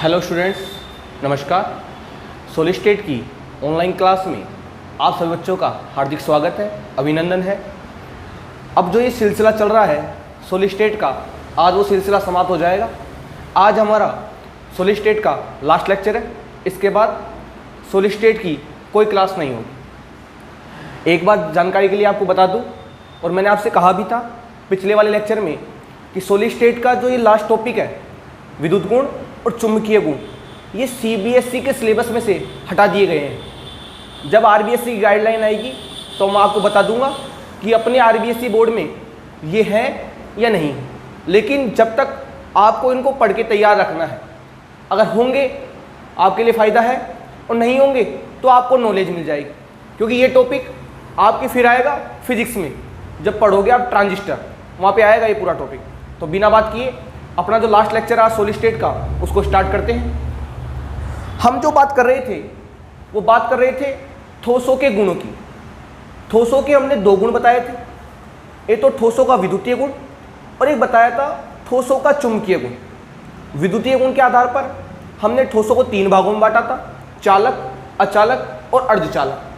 Hello students, नमस्कार। Solid state की online class में आप सभी बच्चों का हार्दिक स्वागत है, अभिनंदन है। अब जो ये सिलसिला चल रहा है सॉलिड स्टेट का, आज वो सिलसिला समाप्त हो जाएगा। आज हमारा सॉलिड स्टेट का लास्ट लेक्चर है। इसके बाद सॉलिड स्टेट की कोई क्लास नहीं होगी। एक बात जानकारी के लिए आपको बता दूं, और मैंने आपसे कहा भी था पिछले वाले लेक्चर में कि सॉलिड स्टेट का जो ये लास्ट टॉपिक है, विद्युत गुण और चुंबकीय गुण, ये सीबीएसई के सिलेबस में से हटा दिए गए हैं। जब आरबीएसई की गाइडलाइन आएगी तो मैं आपको बता दूंगा कि अपने आरबीएसई बोर्ड में ये है या नहीं। लेकिन जब तक आपको इनको पढ़ के तैयार रखना है। अगर होंगे आपके लिए फ़ायदा है, और नहीं होंगे तो आपको नॉलेज मिल जाएगी। क्योंकि ये टॉपिक आपके फिर आएगा फिजिक्स में, जब पढ़ोगे आप ट्रांजिस्टर, वहाँ पे आएगा ये पूरा टॉपिक। तो बिना बात किए अपना जो लास्ट लेक्चर आज सॉलिड स्टेट का, उसको स्टार्ट करते हैं। हम जो बात कर रहे थे वो बात कर रहे थे ठोसों के गुणों की। ठोसों के हमने दो गुण बताए थे, एक तो ठोसों का विद्युतीय गुण और एक बताया था ठोसों का चुंबकीय गुण। विद्युतीय गुण के आधार पर हमने ठोसों को तीन भागों में बांटा था, चालक, अचालक और अर्धचालक।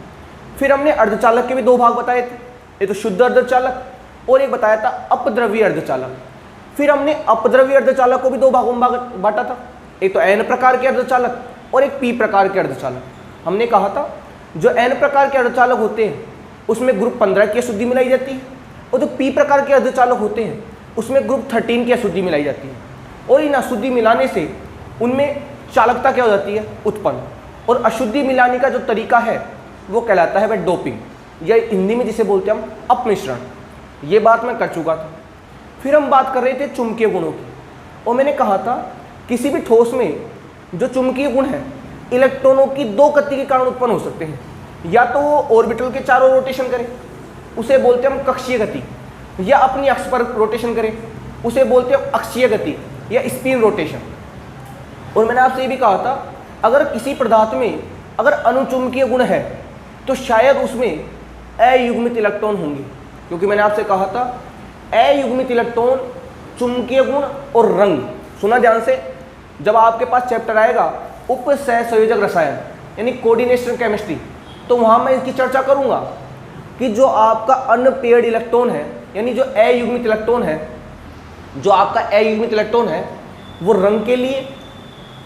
फिर हमने अर्धचालक के भी दो भाग बताए थे, एक तो शुद्ध अर्धचालक और एक बताया था अपद्रव्य अर्धचालक। फिर हमने अपद्रव्य अर्धचालक को भी दो भागों में बांटा था, एक तो एन प्रकार के अर्धचालक और एक पी प्रकार के अर्धचालक। हमने कहा था जो एन प्रकार के अर्धचालक होते हैं उसमें ग्रुप 15 की अशुद्धि मिलाई जाती है, और जो पी प्रकार के अर्धचालक होते हैं उसमें ग्रुप 13 की अशुद्धि मिलाई जाती है। और इन अशुद्धि मिलाने से उनमें चालकता क्या हो जाती है, उत्पन्न। और अशुद्धि मिलाने का जो तरीका है वो कहलाता है वह डोपिंग, या हिंदी में जिसे बोलते हैं हम अपमिश्रण। ये बात मैं कर चुका था। फिर हम बात कर रहे थे चुंबकीय गुणों की, और मैंने कहा था किसी भी ठोस में जो चुंबकीय गुण है इलेक्ट्रॉनों की दो गति के कारण उत्पन्न हो सकते हैं। या तो वो ऑर्बिटल के चारों रोटेशन करे, उसे बोलते हैं हम कक्षीय गति, या अपनी अक्ष पर रोटेशन करे, उसे बोलते हैं अक्षीय गति या स्पिन रोटेशन। और मैंने आपसे ये भी कहा था अगर किसी पदार्थ में अगर अनुचुंबकीय गुण है तो शायद उसमें अयुग्मित इलेक्ट्रॉन होंगे। क्योंकि मैंने आपसे कहा था अयुग्मित इलेक्ट्रॉन, चुंबकीय गुण और रंग। सुना ध्यान से, जब आपके पास चैप्टर आएगा उप सहसंयोजक रसायन यानी कोऑर्डिनेशन केमिस्ट्री, तो वहाँ मैं इसकी चर्चा करूँगा कि जो आपका अनपेयर्ड इलेक्ट्रॉन है, यानी जो अयुग्मित इलेक्ट्रॉन है, जो आपका अयुग्मित इलेक्ट्रॉन है वो रंग के लिए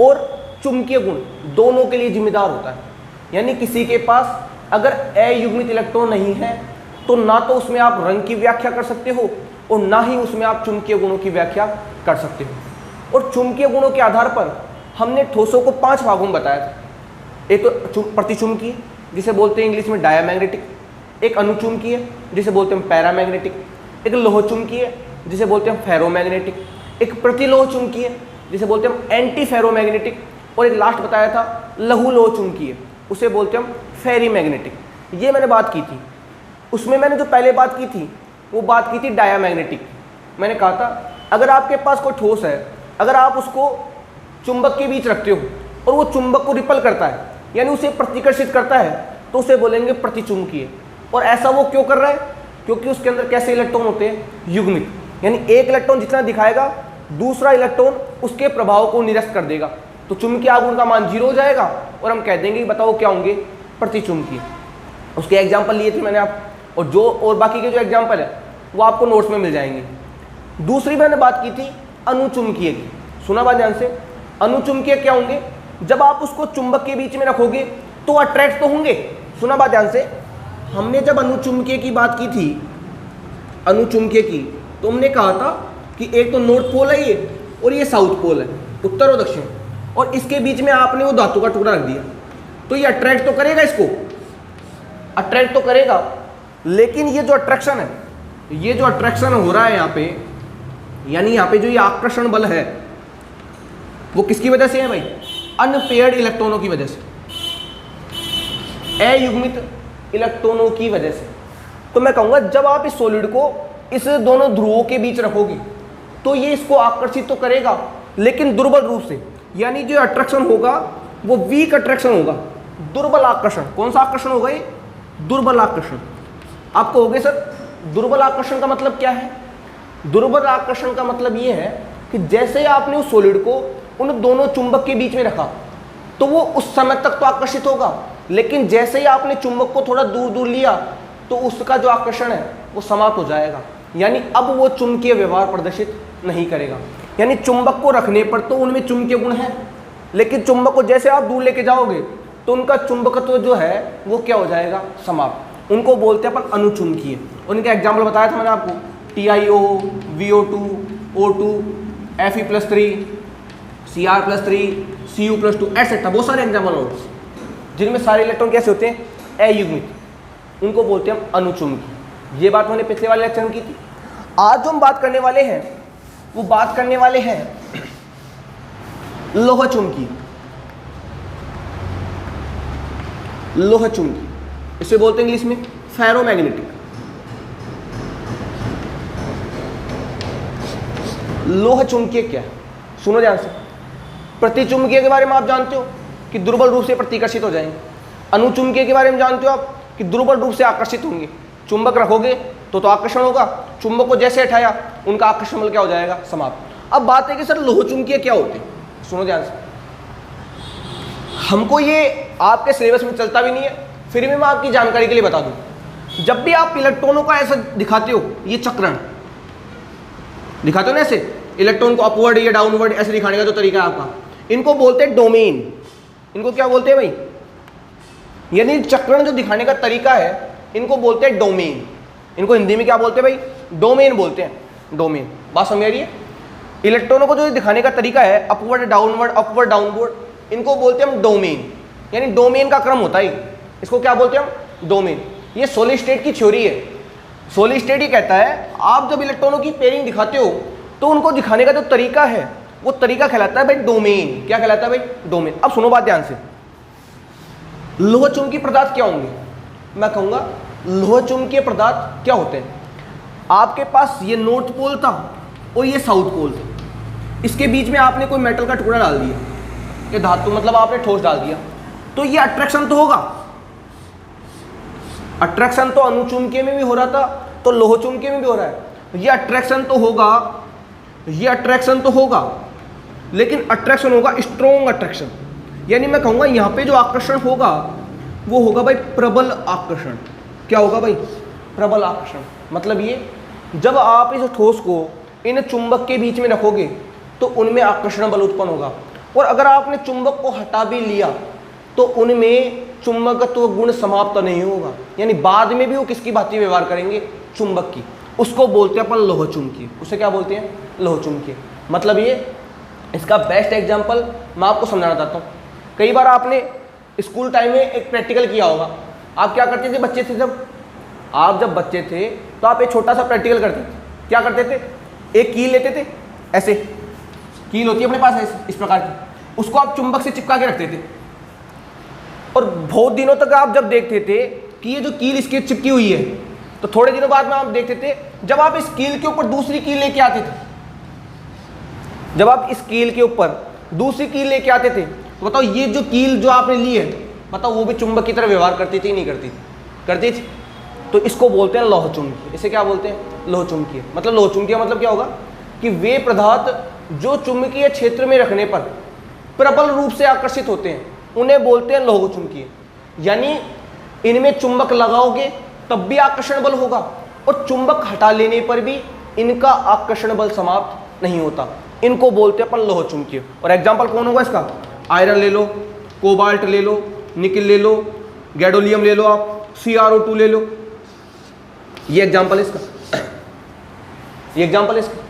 और चुंबकीय गुण दोनों के लिए जिम्मेदार होता है। यानी किसी के पास अगर अयुग्मित इलेक्ट्रॉन नहीं है तो ना तो उसमें आप रंग की व्याख्या कर सकते हो और ना ही उसमें आप चुंबकीय गुणों की व्याख्या कर सकते हो। और चुंबकीय गुणों के आधार पर हमने ठोसों को 5 भागों में बताया था। एक तो प्रतिचुंबकीय जिसे बोलते हैं इंग्लिश में डायामैग्नेटिक, एक अनुचुंबकीय जिसे बोलते हैं पैरामैग्नेटिक, एक लोह चुंबकीय जिसे बोलते हैं फेरोमैग्नेटिक, एक प्रतिलोह चुंबकीय जिसे बोलते हैं एंटी फेरोमैग्नेटिक, और एक लास्ट बताया था लघु लोह चुंबकीय, उसे बोलते हैं फेरी मैग्नेटिक। ये मैंने बात की थी। उसमें मैंने जो पहले बात की थी वो बात की थी डायामैग्नेटिक। मैंने कहा था अगर आपके पास कोई ठोस है, अगर आप उसको चुंबक के बीच रखते हो और वो चुंबक को रिपल करता है यानी उसे प्रतिकर्षित करता है, तो उसे बोलेंगे प्रतिचुंबकीय। और ऐसा वो क्यों कर रहा है? क्योंकि उसके अंदर कैसे इलेक्ट्रॉन होते हैं, युग्मित। यानी एक इलेक्ट्रॉन जितना दिखाएगा दूसरा इलेक्ट्रॉन उसके प्रभाव को निरस्त कर देगा, तो चुंबकीय आघूर्ण का मान 0 हो जाएगा और हम कह देंगे बताओ क्या होंगे, प्रतिचुंबकीय। उसके एग्जाम्पल लिए थे मैंने आप, और बाकी के जो एग्जाम्पल है वो आपको नोट्स में मिल जाएंगे। दूसरी मैंने बात की थी अनुचुंबकीय की। सुना बात ध्यान से, अनुचुंबकीय क्या होंगे? जब आप उसको चुंबक के बीच में रखोगे तो अट्रैक्ट तो होंगे। सुना बात ध्यान से, हमने जब अनुचुंबकीय की बात की थी, अनुचुंबकीय की, तो हमने कहा था कि एक तो नॉर्थ पोल है ये, और ये साउथ पोल है, उत्तर और दक्षिण, और इसके बीच में आपने वो धातु का टुकड़ा रख दिया, तो ये अट्रैक्ट तो करेगा, इसको अट्रैक्ट तो करेगा। लेकिन ये जो अट्रैक्शन है, ये जो अट्रैक्शन हो रहा है यहाँ पे, यानी यहाँ पे जो ये आकर्षण बल है वो किसकी वजह से है भाई? अनपेयर्ड इलेक्ट्रॉनों की वजह से, अयुग्मित इलेक्ट्रॉनों की वजह से। तो मैं कहूँगा जब आप इस सॉलिड को इस दोनों ध्रुवों के बीच रखोगे तो ये इसको आकर्षित तो करेगा लेकिन दुर्बल रूप से, यानी जो अट्रैक्शन होगा वो वीक अट्रैक्शन होगा, दुर्बल आकर्षण। कौन सा आकर्षण होगा ये? दुर्बल आकर्षण। आप कहोगे सर दुर्बल आकर्षण का मतलब क्या है? दुर्बल आकर्षण का मतलब ये है कि जैसे आपने उस सॉलिड को उन दोनों चुंबक के बीच में रखा तो वो उस समय तक तो आकर्षित होगा, लेकिन जैसे ही आपने चुंबक को थोड़ा दूर दूर लिया तो उसका जो आकर्षण है वो समाप्त हो जाएगा, यानी अब वो चुंबकीय व्यवहार प्रदर्शित नहीं करेगा। यानी चुंबक को रखने पर तो उनमें चुंबकीय गुण है, लेकिन चुंबक को जैसे आप दूर लेके जाओगे तो उनका चुंबकत्व जो है वो क्या हो जाएगा, समाप्त। उनको बोलते हैं अपन अनुचुंबकीय। उनका एग्जाम्पल बताया था मैंने आपको, TiO, VO2, O2, Fe+3, Cr+3, Cu+2 etcetera, बहुत सारे एग्जाम्पल नोट्स जिनमें सारे इलेक्ट्रॉन कैसे होते हैं, अयुग्मित, उनको बोलते हैं हम अनुचुंबकीय। ये बात मैंने पिछले वाले लेक्चर में की थी। आज जो हम बात करने वाले हैं वो बात करने वाले हैं लोह चुंबकीय। लोह चुंबकीय इसे बोलते हैं इंग्लिश में फेरोमैग्नेटिक। लोह चुंबकीय क्या है, सुनो ध्यान से। प्रतिचुंबकीय के बारे में आप जानते हो कि दुर्बल रूप से प्रतिकर्षित हो जाएंगे। अनुचुंबकीय के बारे में जानते हो आप कि दुर्बल रूप से आकर्षित होंगे। चुंबक रखोगे तो आकर्षण होगा, चुंबक को जैसे हटाया उनका आकर्षण बल क्या हो जाएगा, समाप्त। अब बात है कि सर लोह चुंबकीय क्या होते हैं, सुनो ध्यान से। हमको ये आपके सिलेबस में चलता भी नहीं है, फिर भी मैं आपकी जानकारी के लिए बता दूं। जब भी आप इलेक्ट्रॉनों का ऐसा दिखाते हो, ये चक्रण दिखाते हो ना ऐसे, इलेक्ट्रॉन को अपवर्ड या डाउनवर्ड ऐसे दिखाने का जो तरीका है आपका, इनको बोलते हैं डोमेन। इनको क्या बोलते हैं भाई, यानी चक्रण जो दिखाने का तरीका है इनको बोलते हैं डोमेन। इनको हिंदी में क्या बोलते हैं भाई, डोमेन बोलते हैं, डोमेन। बात समझ आ रही है। इलेक्ट्रॉनों को जो दिखाने का तरीका है अपवर्ड डाउनवर्ड, अपवर्ड डाउनवर्ड, इनको बोलते हैं हम डोमेन। यानी डोमेन का क्रम होता है, इसको क्या बोलते हैं हम, डोमेन। ये सोलिड स्टेट की थ्योरी है। सोलिड स्टेट ही कहता है आप जब इलेक्ट्रॉनों की पेयरिंग दिखाते हो तो उनको दिखाने का जो तरीका है वो तरीका कहलाता है भाई डोमेन। क्या कहलाता है भाई, डोमेन। अब सुनो बात ध्यान से, लोह चुंबकीय पदार्थ क्या होंगे, मैं कहूंगा लोह चुंबकीय पदार्थ क्या होते हैं। आपके पास ये नॉर्थ पोल था और ये साउथ पोल था, इसके बीच में आपने कोई मेटल का टुकड़ा डाल दिया, ये धातु मतलब आपने ठोस डाल दिया, तो ये अट्रैक्शन तो होगा। अट्रैक्शन तो अनुचुंबकीय में भी हो रहा था तो लोह चुंबकीय में भी हो रहा है। ये अट्रैक्शन तो होगा, ये अट्रैक्शन तो होगा, लेकिन अट्रैक्शन होगा स्ट्रॉन्ग अट्रैक्शन। यानी मैं कहूंगा यहाँ पे जो आकर्षण होगा वो होगा भाई प्रबल आकर्षण। क्या होगा भाई, प्रबल आकर्षण। मतलब ये जब आप इस ठोस को इन चुंबक के बीच में रखोगे तो उनमें आकर्षण बल उत्पन्न होगा, और अगर आपने चुंबक को हटा भी लिया तो उनमें चुंबकत्व गुण समाप्त नहीं होगा, यानी बाद में भी वो किसकी भांति व्यवहार करेंगे, चुंबक की। उसको बोलते हैं अपन लोह चुंबकीय। उसे क्या बोलते हैं, लोह चुंबकीय। मतलब ये इसका बेस्ट एग्जांपल मैं आपको समझाना चाहता हूँ। कई बार आपने स्कूल टाइम में एक प्रैक्टिकल किया होगा। आप क्या करते थे बच्चे थे, जब बच्चे थे तो आप एक छोटा सा प्रैक्टिकल करते थे। क्या करते थे, एक कील लेते थे, ऐसे कील होती है अपने पास ऐसे इस प्रकार की, उसको आप चुंबक से चिपका के रखते थे, और बहुत दिनों तक आप जब देखते थे कि ये जो कील इसके चिपकी हुई है, तो थोड़े दिनों बाद में आप देखते थे जब आप इस कील के ऊपर दूसरी कील लेके आते थे, जब आप इस कील के ऊपर दूसरी कील लेके आते थे, तो बताओ ये जो कील जो आपने ली है, बताओ वो भी चुंबक की तरह व्यवहार करती थी, नहीं करती थी, करती थी। तो इसको बोलते हैं लोह चुंबकीय। इसे क्या बोलते हैं, लोह चुंबकीय। मतलब लोह चुंबकीय मतलब क्या होगा कि वे पदार्थ जो चुंबकीय क्षेत्र में रखने पर प्रबल रूप से आकर्षित होते हैं उन्हें बोलते हैं लोह चुंबकीय। यानी इनमें चुंबक लगाओगे तब भी आकर्षण बल होगा, और चुंबक हटा लेने पर भी इनका आकर्षण बल समाप्त नहीं होता। इनको बोलते हैं अपन लोह चुंबकीय। और एग्जाम्पल कौन होगा इसका, आयरन ले लो, कोबाल्ट ले लो, निकल ले लो, गैडोलियम ले लो, आप CrO2 ले लो। ये एग्जाम्पल इसका, ये एग्जाम्पल इसका।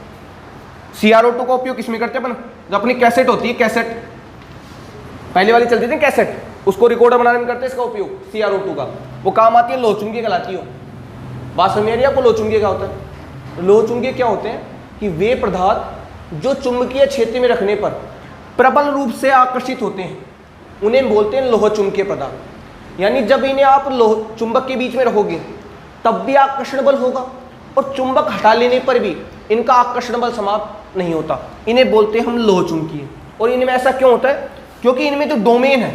CrO2 का उपयोग किसमें करते हैं अपन, जो अपनी कैसेट होती है, कैसेट पहले वाली चलती थी कैसेट, उसको रिकॉर्डर बनाने में करते हैं इसका उपयोग CrO2 का। वो काम आती है, लोह चुंबकीय कहलाती हो। बात समझ आ रही है आपको, लोह चुंबकीय क्या होता है। लोह चुंबकीय क्या होते हैं कि वे पदार्थ जो चुंबकीय क्षेत्र में रखने पर प्रबल रूप से आकर्षित होते हैं उन्हें बोलते हैं लोह चुंबकीय पदार्थ। यानी जब इन्हें आप लोह चुंबक के बीच में रखोगे तब भी आकर्षण बल होगा, और चुंबक हटा लेने पर भी इनका आकर्षण बल समाप्त नहीं होता। इन्हें बोलते हैं हम लोह चुंबकीय। और इनमें ऐसा क्यों होता है, क्योंकि इनमें जो डोमेन है,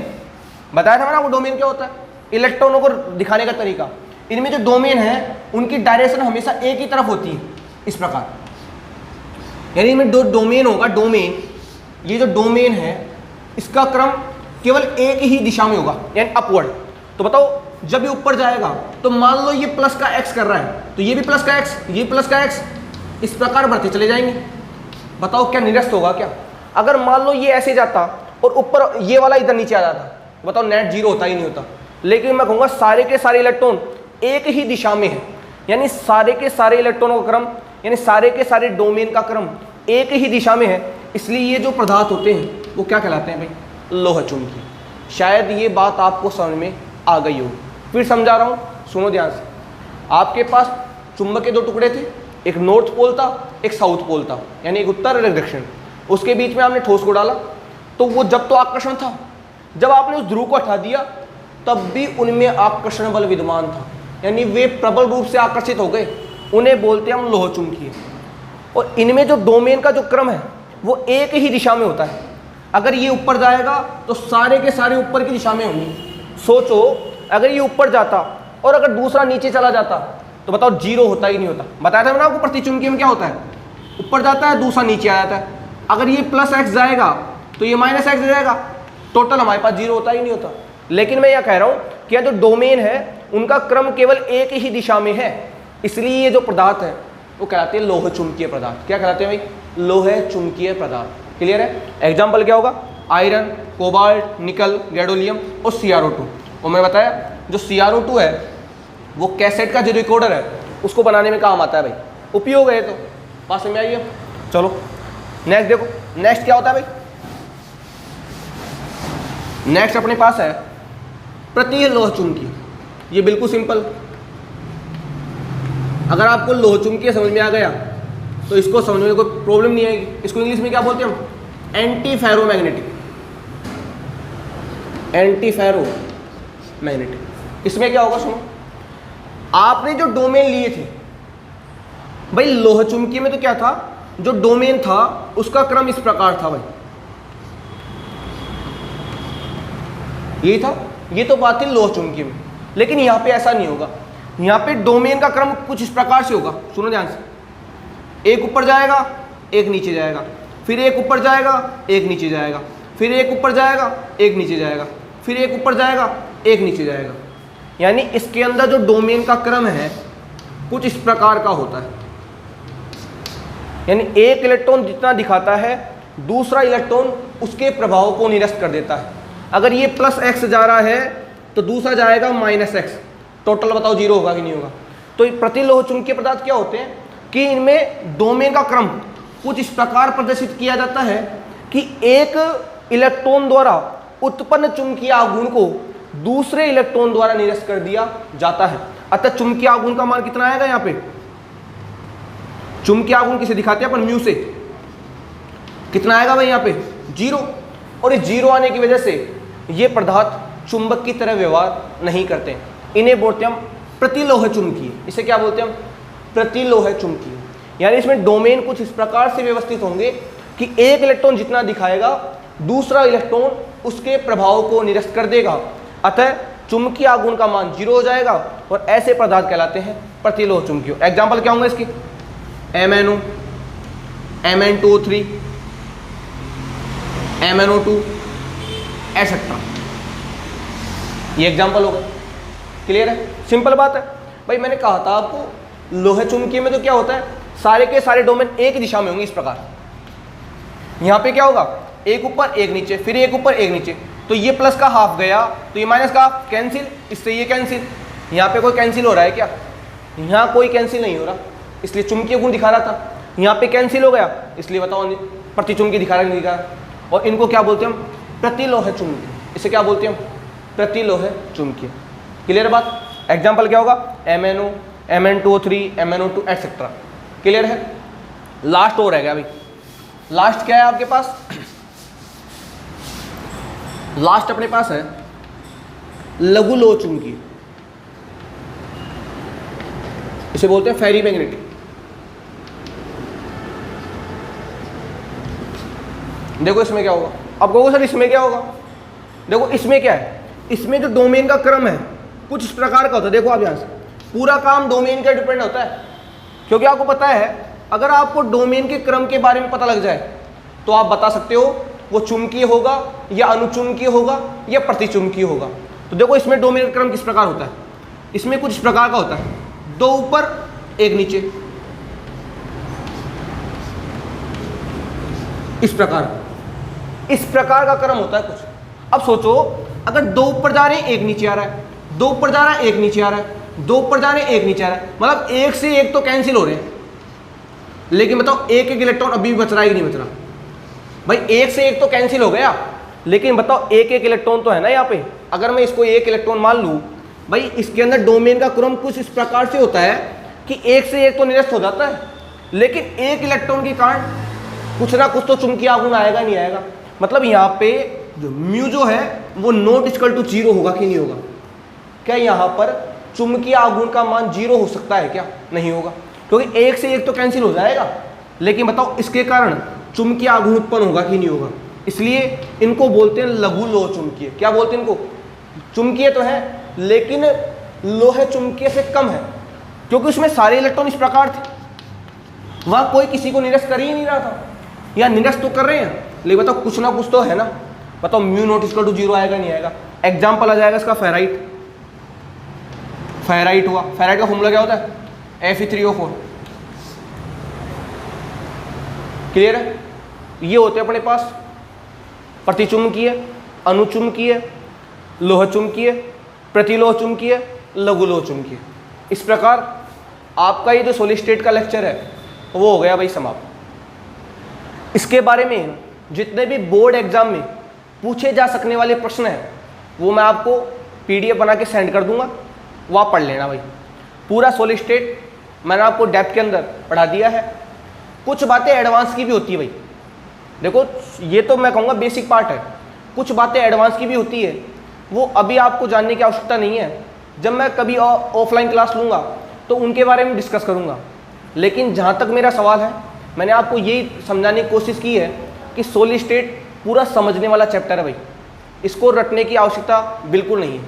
बताया था मैंने आपको डोमेन क्या होता है, इलेक्ट्रॉनों को दिखाने का तरीका। इनमें जो डोमेन है उनकी डायरेक्शन हमेशा एक ही तरफ होती है, इस प्रकार। यानी इनमें दो डोमेन होगा, डोमेन ये जो डोमेन है इसका क्रम केवल एक ही दिशा में होगा, यानी अपवर्ड। तो बताओ जब ये ऊपर जाएगा तो मान लो ये प्लस का एक्स कर रहा है तो ये भी प्लस का एक्स, ये प्लस का एक्स, इस प्रकार बढ़ते चले जाएंगे। बताओ क्या निरस्त होगा क्या? अगर मान लो ये ऐसे जाता और ऊपर ये वाला इधर नीचे आ जाता, बताओ नेट जीरो होता ही नहीं होता। लेकिन मैं कहूँगा सारे के सारे इलेक्ट्रॉन एक ही दिशा में है, यानी सारे के सारे इलेक्ट्रॉनों का क्रम, यानी सारे के सारे डोमेन का क्रम एक ही दिशा में है। इसलिए ये जो पदार्थ होते हैं वो क्या कहलाते हैं भाई? लोह चुंबकीय। शायद ये बात आपको समझ में आ गई होगी। फिर समझा रहा हूँ, सुनो ध्यान से। आपके पास चुंबक के दो टुकड़े थे, एक नॉर्थ पोल था, एक साउथ पोल था, यानी एक उत्तर और एक दक्षिण। उसके बीच में आपने ठोस को डाला तो वो जब तो आकर्षण था, जब आपने उस ध्रुव को हटा दिया तब भी उनमें आकर्षण बल विद्यमान था, यानी वे प्रबल रूप से आकर्षित हो गए। उन्हें बोलते हैं हम लोह चुंबकीय। और इनमें जो डोमेन का जो क्रम है वो एक ही दिशा में होता है। अगर ये ऊपर जाएगा तो सारे के सारे ऊपर की दिशा में होंगे। सोचो अगर ये ऊपर जाता और अगर दूसरा नीचे चला जाता तो बताओ जीरो होता ही नहीं होता। बताया था मैंने आपको प्रतिचुंबकीय में क्या होता है, ऊपर जाता है दूसरा नीचे आ जाता है। अगर ये प्लस एक्स जाएगा तो ये माइनस एक्स जाएगा, टोटल हमारे पास जीरो होता ही नहीं होता। लेकिन मैं यह कह रहा हूँ कि यह जो डोमेन है उनका क्रम केवल एक ही दिशा में है, इसलिए ये जो पदार्थ है वो कहलाते हैं लोह चुंबकीय पदार्थ। क्या कहलाते हैं भाई? लोह चुंबकीय पदार्थ। क्लियर है? एग्जाम्पल क्या होगा? आयरन, कोबाल्ट, निकल, गैडोलियम और CrO2। और मैं बताया जो CrO2 है वो कैसेट का जो रिकॉर्डर है उसको बनाने में काम आता है भाई, उपयोग है। तो पास में आइए, चलो नेक्स्ट देखो। नेक्स्ट क्या होता है भाई? नेक्स्ट अपने पास है प्रति लोह चुंबकीय। ये बिल्कुल सिंपल। अगर आपको लोह चुंबकीय समझ में आ गया तो इसको समझने में कोई प्रॉब्लम नहीं आएगी। इसको इंग्लिश में क्या बोलते हैं हम? Anti ferromagnetic. Anti ferromagnetic. इसमें क्या होगा सुनो, आपने जो डोमेन लिए थे भाई लोह चुंबकीय में, तो क्या था जो डोमेन था उसका क्रम इस प्रकार था भाई, यही था। ये तो बात थी लोह चुंबकीय में। लेकिन यहां पे ऐसा नहीं होगा। यहां पे डोमेन का क्रम कुछ इस प्रकार से होगा, सुनो ध्यान से। एक ऊपर जाएगा, एक नीचे जाएगा, फिर एक ऊपर जाएगा, एक नीचे जाएगा, फिर एक ऊपर जाएगा, एक नीचे जाएगा, फिर एक ऊपर जाएगा, एक नीचे जाएगा। यानी इसके अंदर जो डोमेन का क्रम है कुछ इस प्रकार का होता है। यानी एक इलेक्ट्रॉन जितना दिखाता है दूसरा इलेक्ट्रॉन उसके प्रभाव को निरस्त कर देता है। अगर ये प्लस एक्स जा रहा है तो दूसरा जाएगा माइनस एक्स, टोटल बताओ जीरो होगा कि नहीं होगा? तो प्रतिलोह चुंबकीय पदार्थ क्या होते हैं कि इनमें डोमेन का क्रम कुछ इस प्रकार प्रदर्शित किया जाता है कि एक इलेक्ट्रॉन द्वारा उत्पन्न चुंबकीय आघूर्ण को दूसरे इलेक्ट्रॉन द्वारा निरस्त कर दिया जाता है। अतः चुंबकीय आघूर्ण का मान कितना आएगा? यहाँ पे चुंबकीय आघूर्ण किसे दिखाते हैं अपन? म्यू से। कितना आएगा भाई? यहाँ पे जीरो। और इस जीरो आने की वजह से ये पदार्थ चुंबक की तरह व्यवहार नहीं करते। इन्हें बोलते हैं हम प्रतिलोह चुंबकीय। इसे क्या बोलते हैं हम? प्रतिलोह चुंबकीय। यानी इसमें डोमेन कुछ इस प्रकार से व्यवस्थित होंगे कि एक इलेक्ट्रॉन जितना दिखाएगा दूसरा इलेक्ट्रॉन उसके प्रभाव को निरस्त कर देगा। अतः चुंबकीय आघूर्ण का मान जीरो हो जाएगा और ऐसे पदार्थ कहलाते हैं प्रतिलोह चुंबकीय। एग्जाम्पल क्या होंगे इसके? MnO, Mn2O3, MnO2 etcetera. ये एग्जाम्पल होगा। क्लियर है? सिंपल बात है भाई। मैंने कहा था आपको लोह चुंबकीय में तो क्या होता है, सारे के सारे डोमेन एक दिशा में होंगे इस प्रकार। यहाँ पे क्या होगा? एक ऊपर एक नीचे, फिर एक ऊपर एक नीचे। तो ये प्लस का हाफ गया तो ये माइनस का हाफ, कैंसिल, इससे ये कैंसिल। यहाँ पे कोई कैंसिल हो रहा है क्या? यहाँ कोई कैंसिल नहीं हो रहा, इसलिए चुंबकीय गुण दिखा रहा था। यहाँ पे कैंसिल हो गया, इसलिए बताओ प्रतिचुंबकीय दिखा रहा है, नहीं दिखा रहा। और इनको क्या बोलते हैं हम? प्रतिलोह चुंबकीय। इसे क्या बोलते हैं हम? प्रतिलोह चुंबकीय। क्लियर बात? एग्जाम्पल क्या होगा? MnO, Mn2O3, MnO2 etcetera. Clear है? लास्ट और रह गया भाई। लास्ट क्या है आपके पास? लास्ट अपने पास है लघु लोह चुंबकीय। इसे बोलते हैं फेरी मैग्नेटिक। देखो इसमें क्या होगा। अब कहोगे सर इसमें क्या होगा? देखो इसमें क्या है, इसमें जो डोमेन का क्रम है कुछ इस प्रकार का होता है। देखो आप यहाँ से पूरा काम डोमेन का डिपेंड होता है, क्योंकि आपको पता है अगर आपको डोमेन के क्रम के बारे में पता लग जाए तो आप बता सकते हो वो चुंबकीय होगा या अनुचुंबकीय होगा या प्रतिचुंबकीय होगा। तो देखो इसमें डोमेन का क्रम किस प्रकार होता है, इसमें कुछ इस प्रकार का होता है, 2 ऊपर 1 नीचे, इस प्रकार का क्रम होता है कुछ। अब सोचो अगर 2 ऊपर जा रहे हैं 1 नीचे आ रहा है, 2 ऊपर जा रहा है 1 नीचे आ रहा है, 2 ऊपर जा रहे हैं 1 नीचे आ रहा है, मतलब 1 से 1 तो कैंसिल हो रहे हैं, लेकिन बताओ 1 इलेक्ट्रॉन अभी भी बच रहा है कि नहीं बच रहा भाई? 1 से 1 तो कैंसिल हो गया, लेकिन बताओ 1 इलेक्ट्रॉन तो है ना यहाँ पे। अगर मैं इसको 1 इलेक्ट्रॉन मान लूँ भाई, इसके अंदर डोमेन का क्रम कुछ इस प्रकार से होता है कि 1 से 1 तो निरस्त हो जाता है, लेकिन 1 इलेक्ट्रॉन के कारण कुछ ना कुछ तो चुंबकीय आघूर्ण आएगा नहीं आएगा। मतलब यहाँ पे जो म्यू जो है वो नॉट इक्वल टू 0 होगा कि नहीं होगा? क्या यहाँ पर चुंबकीय आघूर्ण का मान 0 हो सकता है क्या? नहीं होगा, क्योंकि 1 से 1 तो कैंसिल हो जाएगा, लेकिन बताओ इसके कारण चुंबकीय आघूर्ण उत्पन्न होगा कि नहीं होगा? इसलिए इनको बोलते हैं लघु लोह चुंबकीय। क्या बोलते हैं इनको? चुंबकीय तो है लेकिन लोह चुंबकीय से कम है, क्योंकि उसमें सारे इलेक्ट्रॉन इस प्रकार थे, वहां कोई किसी को निरस्त कर ही नहीं रहा था, या निरस्त तो कर रहे हैं लेकिन बताओ कुछ ना कुछ तो है ना। बताओ म्यू नॉट इक्वल टू 0 आएगा नहीं आएगा? एग्जाम्पल आ जाएगा इसका फेराइट हुआ। फेराइट का फॉर्मूला क्या होता है? Fe3O4। क्लियर है? ये होते हैं अपने पास प्रतिचुंबकीय, अनुचुंबकीय, लोह चुंबकीय, प्रतिलोह चुंबकीय, लघु लोह चुंबकीय। इस प्रकार आपका ये जो सॉलिड स्टेट का लेक्चर है वो हो गया भाई समाप्त। इसके बारे में जितने भी बोर्ड एग्जाम में पूछे जा सकने वाले प्रश्न हैं वो मैं आपको PDF बना के सेंड कर दूंगा, वो आप पढ़ लेना भाई। पूरा सॉलिड स्टेट मैंने आपको डेप्थ के अंदर पढ़ा दिया है। कुछ बातें एडवांस की भी होती है भाई, देखो ये तो मैं कहूँगा बेसिक पार्ट है, कुछ बातें एडवांस की भी होती है, वो अभी आपको जानने की आवश्यकता नहीं है। जब मैं कभी ऑफलाइन क्लास लूँगा तो उनके बारे में डिस्कस करूँगा। लेकिन जहाँ तक मेरा सवाल है, मैंने आपको यही समझाने की कोशिश की है कि सॉलिड स्टेट पूरा समझने वाला चैप्टर है भाई, इसको रटने की आवश्यकता बिल्कुल नहीं है।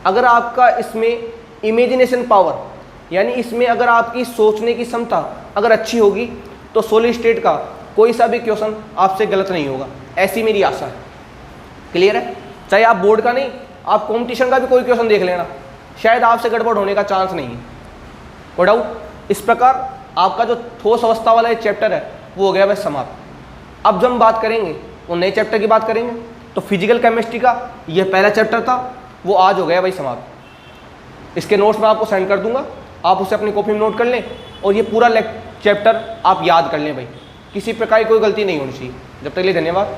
अगर आपका इसमें इमेजिनेशन पावर यानी इसमें अगर आपकी सोचने की क्षमता अगर अच्छी होगी तो सॉलिड स्टेट का कोई सा भी क्वेश्चन आपसे गलत नहीं होगा, ऐसी मेरी आशा है। क्लियर है? चाहे आप बोर्ड का नहीं, आप कॉम्पिटिशन का भी कोई क्वेश्चन देख लेना, शायद आपसे गड़बड़ होने का चांस नहीं है। No doubt. इस प्रकार आपका जो ठोस अवस्था वाला एक चैप्टर है वो हो गया भाई समाप्त। अब जब हम बात करेंगे वो नए चैप्टर की बात करेंगे, तो फिजिकल केमिस्ट्री का ये पहला चैप्टर था, वो आज हो गया भाई समाप्त। इसके नोट्स मैं आपको सेंड कर दूंगा, आप उसे अपनी कॉपी में नोट कर लें और ये पूरा चैप्टर आप याद कर लें भाई, किसी प्रकार की कोई गलती नहीं होनी चाहिए। जब तक के लिए धन्यवाद।